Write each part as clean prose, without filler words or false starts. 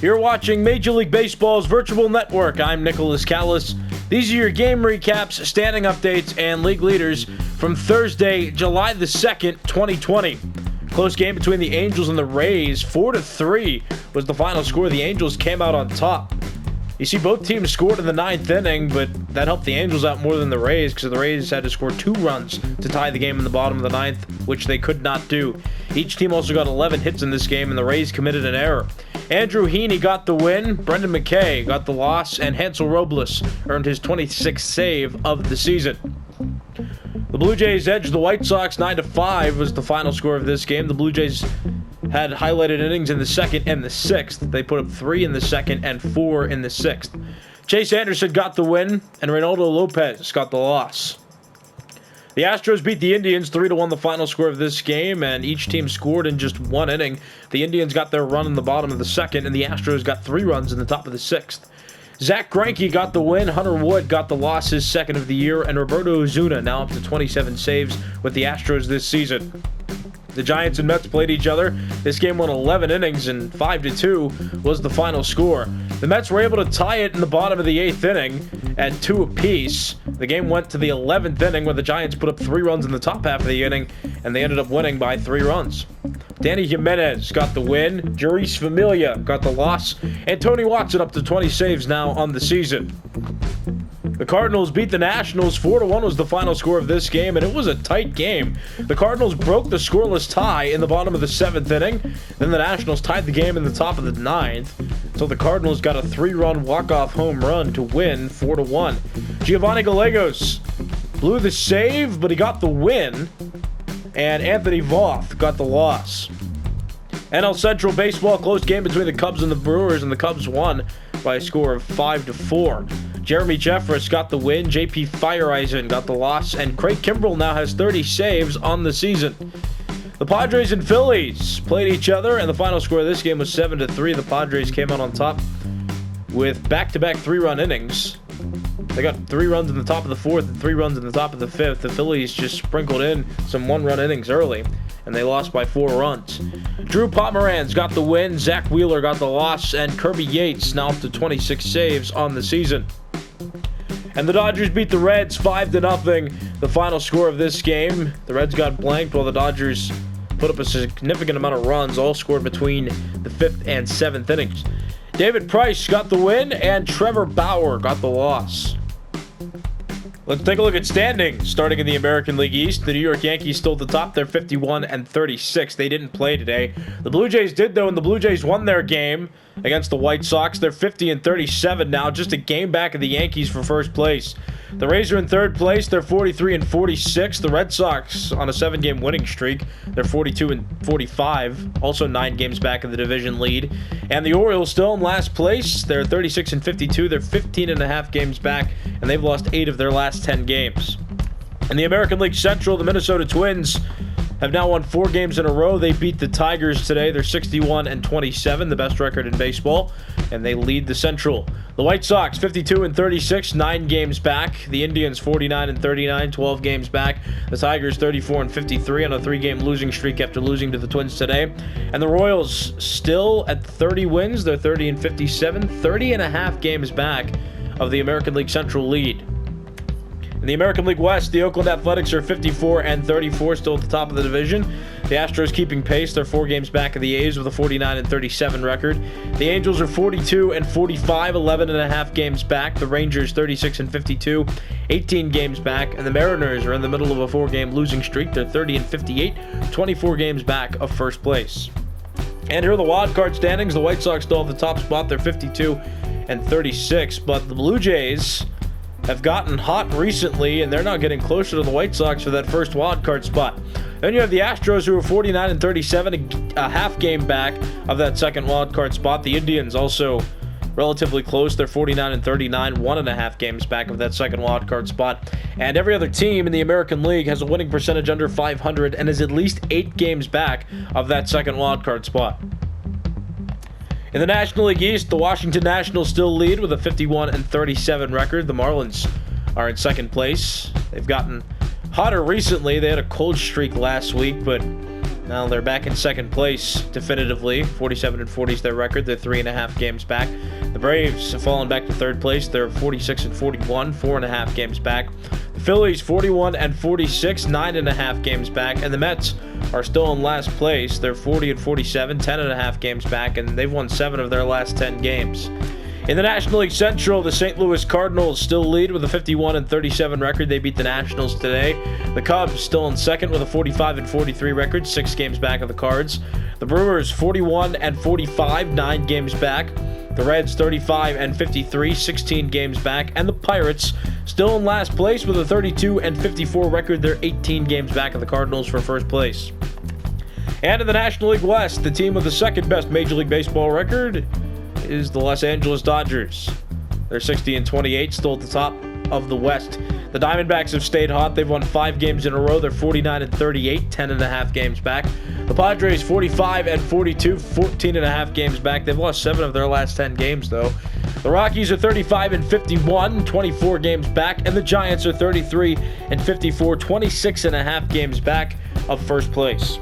You're watching Major League Baseball's virtual network. I'm Nicholas Callis. These are your game recaps, standing updates, and league leaders from Thursday, July the 2nd, 2020. Close game between the Angels and the Rays. 4-3 was the final score. The Angels came out on top. You see, both teams scored in the ninth inning, but that helped the Angels out more than the Rays because the Rays had to score 2 runs to tie the game in the bottom of the ninth, which they could not do. Each team also got 11 hits in this game, and the Rays committed an error. Andrew Heaney got the win, Brendan McKay got the loss, and Hansel Robles earned his 26th save of the season. The Blue Jays edged the White Sox 9-5 was the final score of this game. The Blue Jays had highlighted innings in the second and the sixth. They put up 3 in the second and 4 in the sixth. Chase Anderson got the win, and Reynaldo Lopez got the loss. The Astros beat the Indians 3-1 the final score of this game, and each team scored in just 1 inning. The Indians got their run in the bottom of the second, and the Astros got 3 runs in the top of the sixth. Zach Greinke got the win, Hunter Wood got the loss, his second of the year, and Roberto Osuna now up to 27 saves with the Astros this season. The Giants and Mets played each other. This game went 11 innings, and 5-2 was the final score. The Mets were able to tie it in the bottom of the 8th inning at 2 apiece. The game went to the 11th inning where the Giants put up 3 runs in the top half of the inning, and they ended up winning by 3 runs. Danny Jimenez got the win, Jeurys Familia got the loss, and Tony Watson up to 20 saves now on the season. The Cardinals beat the Nationals. 4-1 was the final score of this game, and it was a tight game. The Cardinals broke the scoreless tie in the bottom of the 7th inning. Then the Nationals tied the game in the top of the 9th. So the Cardinals got a 3-run walk-off home run to win 4-1. Giovanni Gallegos blew the save, but he got the win. And Anthony Voth got the loss. NL Central Baseball, close game between the Cubs and the Brewers, and the Cubs won by a score of 5-4. Jeremy Jeffress got the win, JP Fireeisen got the loss, and Craig Kimbrell now has 30 saves on the season. The Padres and Phillies played each other, and the final score of this game was 7-3. The Padres came out on top with back-to-back 3-run innings. They got 3 runs in the top of the 4th and 3 runs in the top of the 5th. The Phillies just sprinkled in some 1-run innings early, and they lost by 4 runs. Drew Pomeranz got the win, Zach Wheeler got the loss, and Kirby Yates now up to 26 saves on the season. And the Dodgers beat the Reds 5-0, the final score of this game. The Reds got blanked while the Dodgers put up a significant amount of runs, all scored between the 5th and 7th innings. David Price got the win, and Trevor Bauer got the loss. Let's take a look at standings. Starting in the American League East, the New York Yankees still at the top. They're 51-36. They didn't play today. The Blue Jays did, though, and the Blue Jays won their game against the White Sox. They're 50-37 now, just a game back of the Yankees for first place. The Rays are in third place. They're 43-46. The Red Sox on a 7-game winning streak. They're 42-45, also 9 games back of the division lead. And the Orioles still in last place. They're 36-52. They're 15.5 games back, and they've lost 8 of their last 10 games. In the American League Central, the Minnesota Twins have now won 4 games in a row. They beat the Tigers today. They're 61-27, the best record in baseball, and they lead the Central. The White Sox, 52-36, 9 games back. The Indians, 49-39, 12 games back. The Tigers, 34-53 on a 3-game losing streak after losing to the Twins today. And the Royals still at 30 wins. They're 30-57, 30.5 games back of the American League Central lead. In the American League West, the Oakland Athletics are 54-34, still at the top of the division. The Astros keeping pace. They're 4 games back of the A's with a 49-37 record. The Angels are 42-45, 11.5 games back. The Rangers 36-52, 18 games back. And the Mariners are in the middle of a 4-game losing streak. They're 30-58, 24 games back of first place. And here are the wild card standings. The White Sox still have the top spot. They're 52-36, but the Blue Jays have gotten hot recently, and they're now getting closer to the White Sox for that first wild card spot. Then you have the Astros, who are 49-37, a half game back of that second wild card spot. The Indians also relatively close. They're 49-39, 1.5 games back of that second wild card spot. And every other team in the American League has a winning percentage under 500 and is at least 8 games back of that second wild card spot. In the National League East, the Washington Nationals still lead with a 51-37 record. The Marlins are in second place. They've gotten hotter recently. They had a cold streak last week, but Now they're back in second place definitively. 47-40 is their record. They're 3.5 games back. The Braves have fallen back to third place. They're 46-41, 4.5 games back. The Phillies 41-46, 9.5 games back. And the Mets are still in last place. They're 40-47, 10.5 games back, and they've won 7 of their last 10 games. In the National League Central, the St. Louis Cardinals still lead with a 51-37 record. They beat the Nationals today. The Cubs still in second with a 45-43 record, 6 games back of the Cards. The Brewers 41-45, 9 games back. The Reds 35-53, 16 games back. And the Pirates still in last place with a 32-54 record. They're 18 games back of the Cardinals for first place. And in the National League West, the team with the second best Major League Baseball record is the Los Angeles Dodgers. They're 60-28, still at the top of the West. The Diamondbacks have stayed hot. They've won 5 games in a row. They're 49-38, 10.5 games back. The Padres 45-42, 14.5 games back. They've lost 7 of their last 10 games, though. The Rockies are 35-51, 24 games back. And the Giants are 33-54, 26.5 games back of first place.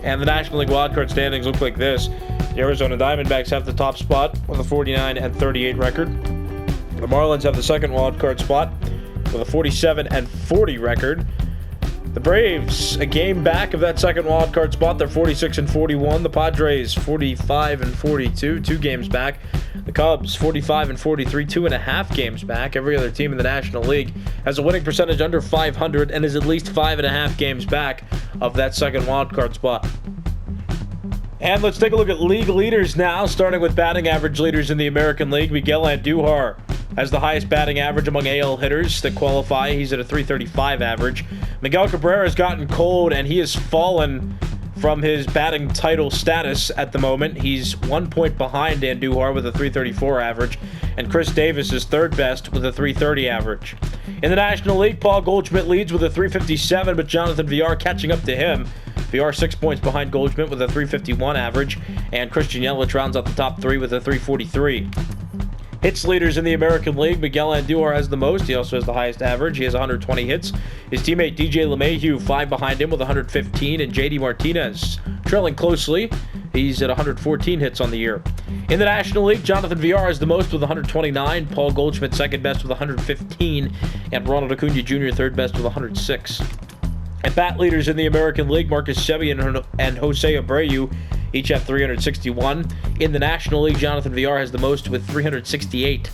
And the National League wildcard standings look like this. The Arizona Diamondbacks have the top spot with a 49-38 record. The Marlins have the second wildcard spot with a 47-40 record. The Braves, a game back of that second wildcard spot. They're 46-41. The Padres, 45-42, 2 games back. The Cubs, 45-43, 2.5 games back. Every other team in the National League has a winning percentage under 500 and is at least 5.5 games back of that second wildcard spot. And let's take a look at league leaders now, starting with batting average leaders in the American League. Miguel Andujar has the highest batting average among AL hitters that qualify. He's at a .335 average. Miguel Cabrera has gotten cold, and he has fallen from his batting title status at the moment. He's 1 point behind Andujar with a .334 average, and Chris Davis is third best with a .330 average. In the National League, Paul Goldschmidt leads with a .357, but Jonathan Villar catching up to him. Villar 6 points behind Goldschmidt with a .351 average, and Christian Yelich rounds out the top 3 with a .343. Hits leaders in the American League, Miguel Andujar has the most. He also has the highest average. He has 120 hits. His teammate DJ LeMahieu 5 behind him with 115, and JD Martinez trailing closely. He's at 114 hits on the year. In the National League, Jonathan Villar has the most with 129, Paul Goldschmidt second best with 115, and Ronald Acuna Jr. third best with 106. And bat leaders in the American League, Marcus Semien and Jose Abreu each have 361. In the National League, Jonathan Villar has the most with 368.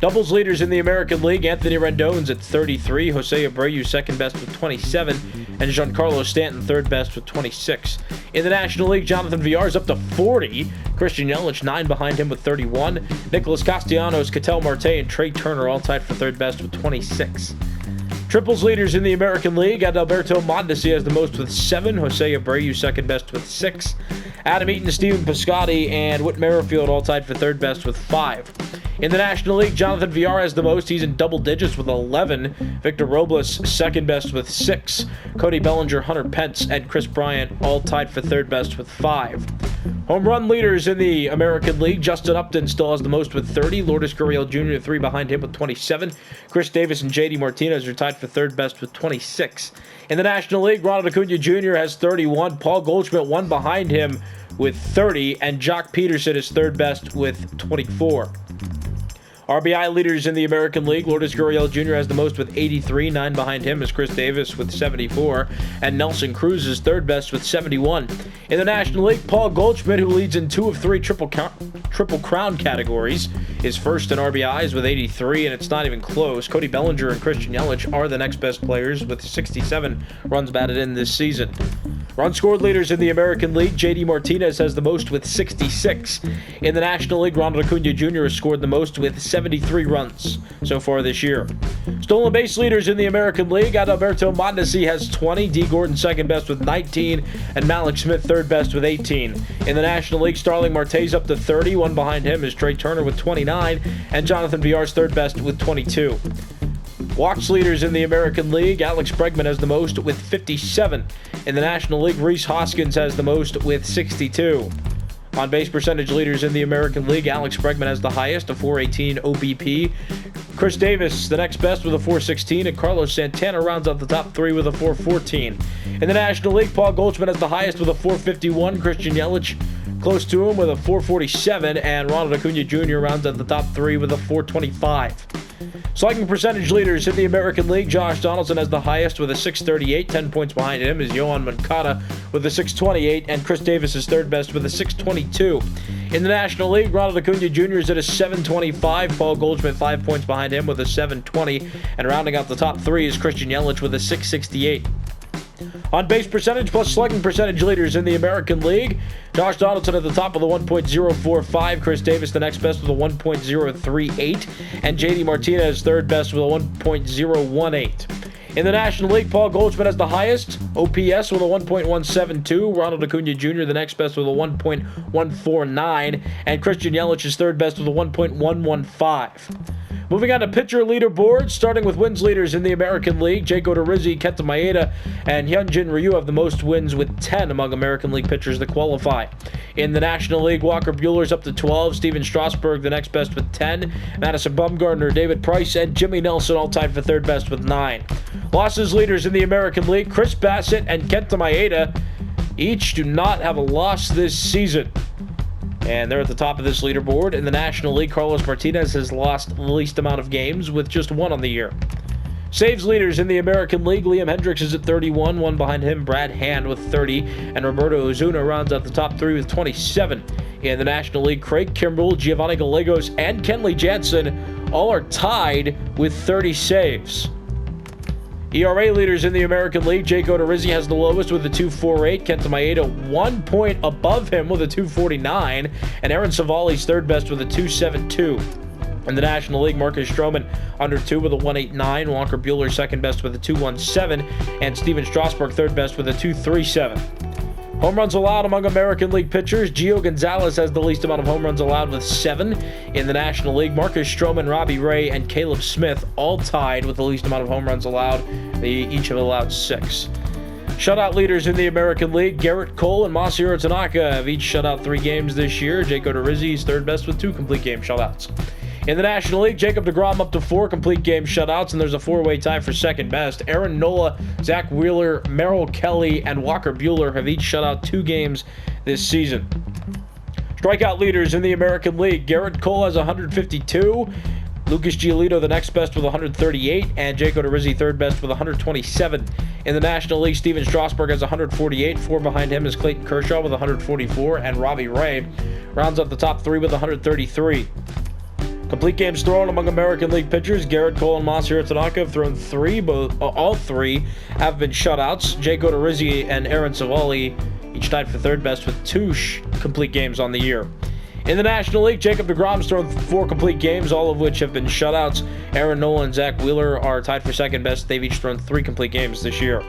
Doubles leaders in the American League, Anthony Rendon's at 33, Jose Abreu second best with 27, and Giancarlo Stanton third best with 26. In the National League, Jonathan Villar is up to 40, Christian Yelich 9 behind him with 31, Nicholas Castellanos, Ketel Marte, and Trey Turner all tied for third best with 26. Triples leaders in the American League, Adalberto Mondesi has the most with 7, Jose Abreu second best with 6, Adam Eaton, Steven Piscotty, and Whit Merrifield all tied for third best with 5. In the National League, Jonathan Villar has the most. He's in double digits with 11. Victor Robles second best with 6. Cody Bellinger, Hunter Pence, and Chris Bryant all tied for third best with 5. Home run leaders in the American League, Justin Upton still has the most with 30. Lourdes Gurriel Jr. 3 behind him with 27. Chris Davis and JD Martinez are tied for third best with 26. In the National League, Ronald Acuna Jr. has 31. Paul Goldschmidt 1 behind him with 30. And Jock Peterson is third best with 24. RBI leaders in the American League, Lourdes Gurriel Jr. has the most with 83, 9 behind him is Chris Davis with 74, and Nelson Cruz is third best with 71. In the National League, Paul Goldschmidt, who leads in 2 of 3 Triple Crown categories, is first in RBIs with 83, and it's not even close. Cody Bellinger and Christian Yelich are the next best players with 67 runs batted in this season. Run scored leaders in the American League, JD Martinez has the most with 66. In the National League, Ronald Acuna Jr. has scored the most with 73 runs so far this year. Stolen base leaders in the American League, Adalberto Mondesi has 20, D. Gordon second best with 19, and Malik Smith third best with 18. In the National League, Starling Marte's up to 30, 1 behind him is Trey Turner with 29, and Jonathan Villar's third best with 22. Walks leaders in the American League, Alex Bregman has the most with 57. In the National League, Rhys Hoskins has the most with 62. On base percentage leaders in the American League, Alex Bregman has the highest, a .418 OBP. Chris Davis, the next best with a .416, and Carlos Santana rounds out the top three with a .414. In the National League, Paul Goldschmidt has the highest with a .451. Christian Yelich close to him with a .447, and Ronald Acuna Jr. rounds out the top three with a .425. Slugging percentage leaders in the American League, Josh Donaldson has the highest with a .638. 10 points behind him is Yohan Moncada with a .628, and Chris Davis is third best with a .622. In the National League, Ronald Acuna Jr. is at a .725. Paul Goldschmidt 5 points behind him with a .720, and rounding out the top three is Christian Yelich with a .668. On base percentage plus slugging percentage leaders in the American League, Josh Donaldson at the top with a .045, Chris Davis the next best with a .038, and JD Martinez third best with a .018. In the National League, Paul Goldschmidt has the highest OPS with a .1.172, Ronald Acuna Jr. the next best with a .1.149, and Christian Yelich is third best with a .1.115. Moving on to pitcher leaderboards, starting with wins leaders in the American League, Jake Odorizzi, Kenta Maeda, and Hyunjin Ryu have the most wins with 10 among American League pitchers that qualify. In the National League, Walker Buehler's up to 12, Steven Strasburg the next best with 10, Madison Bumgarner, David Price, and Jimmy Nelson all tied for third best with 9. Losses leaders in the American League, Chris Bassett and Kenta Maeda each do not have a loss this season, and they're at the top of this leaderboard. In the National League, Carlos Martinez has lost the least amount of games with just 1 on the year. Saves leaders in the American League, Liam Hendriks is at 31, one behind him, Brad Hand with 30, and Roberto Ozuna rounds out the top three with 27. In the National League, Craig Kimbrell, Giovanni Gallegos, and Kenley Jansen all are tied with 30 saves. ERA leaders in the American League, Jake Odorizzi has the lowest with a .248, Kenta Maeda 1 point above him with a .249, and Aaron Savali's third best with a .272. In the National League, Marcus Stroman under 2 with a .189, Walker Buehler second best with a .217, and Steven Strasburg third best with a .237. Home runs allowed among American League pitchers, Gio Gonzalez has the least amount of home runs allowed with 7. In the National League, Marcus Stroman, Robbie Ray, and Caleb Smith all tied with the least amount of home runs allowed. They each have allowed 6. Shutout leaders in the American League, Garrett Cole and Masahiro Tanaka have each shut out 3 games this year. Jake Odorizzi is third best with 2 complete game shutouts. In the National League, Jacob deGrom up to 4 complete game shutouts, and there's a 4-way tie for second best. Aaron Nola, Zach Wheeler, Merrill Kelly, and Walker Buehler have each shut out 2 games this season. Strikeout leaders in the American League, Garrett Cole has 152, Lucas Giolito the next best with 138, and Jake Odorizzi third best with 127. In the National League, Steven Strasburg has 148, 4 behind him is Clayton Kershaw with 144, and Robbie Ray rounds up the top 3 with 133. Complete games thrown among American League pitchers, Garrett Cole and Masahiro Tanaka have thrown 3, all 3 have been shutouts. Jake Odorizzi and Aaron Savali each tied for third best with 2 complete games on the year. In the National League, Jacob deGrom's thrown 4 complete games, all of which have been shutouts. Aaron Nola and Zach Wheeler are tied for second best. They've each thrown 3 complete games this year.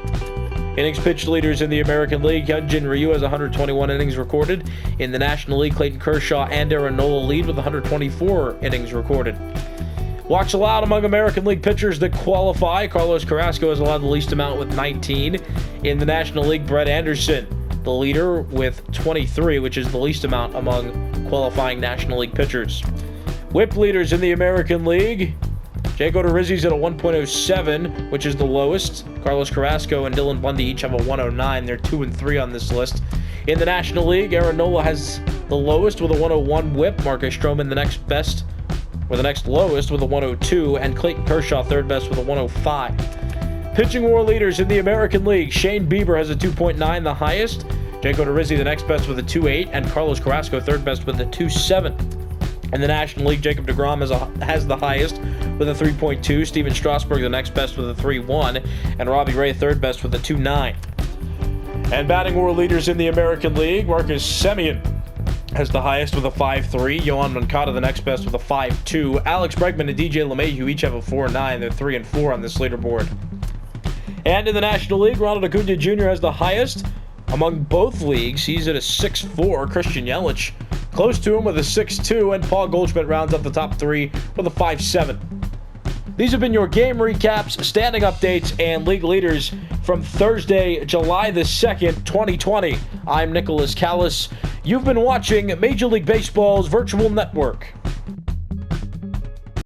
Innings pitched leaders in the American League, Hyunjin Ryu has 121 innings recorded. In the National League, Clayton Kershaw and Aaron Nola lead with 124 innings recorded. Walks allowed among American League pitchers that qualify, Carlos Carrasco has allowed the least amount with 19. In the National League, Brett Anderson, the leader with 23, which is the least amount among qualifying National League pitchers. Whip leaders in the American League, Jake Odorizzi's at a 1.07, which is the lowest. Carlos Carrasco and Dylan Bundy each have a 109. They're 2 and 3 on this list. In the National League, Aaron Nola has the lowest with a 101 whip. Marcus Stroman the next best, or the next lowest with a 102, and Clayton Kershaw third best with a 105. Pitching war leaders in the American League, Shane Bieber has a 2.9, the highest. Jake Odorizzi the next best with a 2.8, and Carlos Carrasco third best with a 2.7. In the National League, Jacob deGrom has the highest with a 3.2, Steven Strasburg the next best with a 3.1, and Robbie Ray third best with a 2.9. And batting war leaders in the American League, Marcus Semien has the highest with a 5.3, Yohan Moncada the next best with a 5.2, Alex Bregman and DJ LeMahieu each have a 4.9. They're 3 and 4 on this leaderboard. And in the National League, Ronald Acuna Jr. has the highest among both leagues. He's at a 6.4, Christian Yelich close to him with a 6.2, and Paul Goldschmidt rounds up the top 3 with a 5.7. These have been your game recaps, standing updates, and league leaders from Thursday, July the 2nd, 2020. I'm Nicholas Callis. You've been watching Major League Baseball's virtual network.